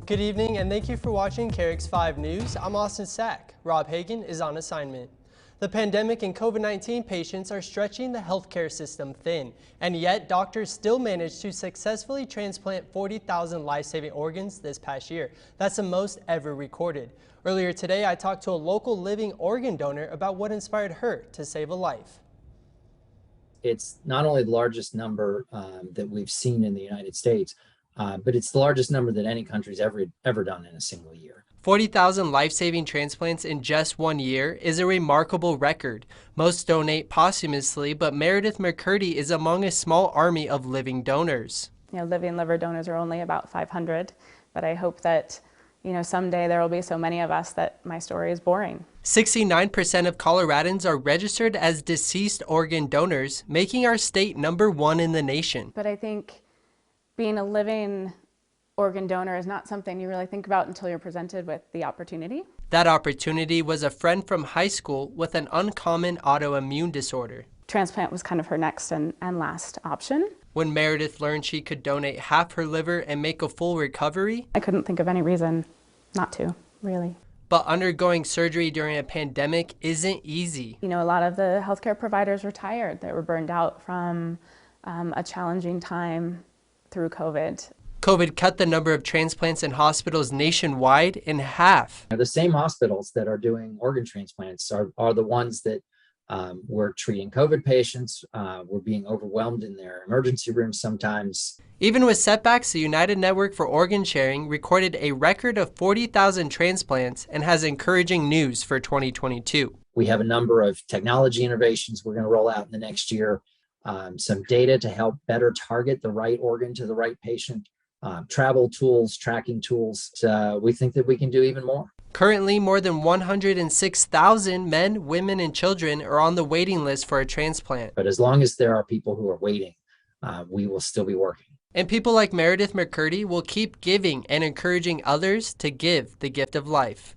Good evening and thank you for watching KRX 5 News. I'm Austin Sack. Rob Hagan is on assignment. The pandemic and COVID-19 patients are stretching the healthcare system thin, and yet doctors still managed to successfully transplant 40,000 life-saving organs this past year. That's the most ever recorded. Earlier today, I talked to a local living organ donor about what inspired her to save a life. It's not only the largest number that we've seen in the United States, but it's the largest number that any country's ever done in a single year. 40,000 life-saving transplants in just 1 year is a remarkable record. Most donate posthumously, but Meredith McCurdy is among a small army of living donors. Living liver donors are only about 500, but I hope that someday there will be so many of us that my story is boring. 69% of Coloradans are registered as deceased organ donors, making our state #1 in the nation. But I think being a living organ donor is not something you really think about until you're presented with the opportunity. That opportunity was a friend from high school with an uncommon autoimmune disorder. Transplant was kind of her next and last option. When Meredith learned she could donate half her liver and make a full recovery, I couldn't think of any reason not to, really. But undergoing surgery during a pandemic isn't easy. A lot of the healthcare providers were tired. They were burned out from a challenging time through COVID. COVID cut the number of transplants in hospitals nationwide in half. The same hospitals that are doing organ transplants are the ones that were treating COVID patients, were being overwhelmed in their emergency rooms sometimes. Even with setbacks, the United Network for Organ Sharing recorded a record of 40,000 transplants and has encouraging news for 2022. We have a number of technology innovations we're going to roll out in the next year, some data to help better target the right organ to the right patient, travel tools, tracking tools. We think that we can do even more. Currently, more than 106,000 men, women, and children are on the waiting list for a transplant. But as long as there are people who are waiting, we will still be working. And people like Meredith McCurdy will keep giving and encouraging others to give the gift of life.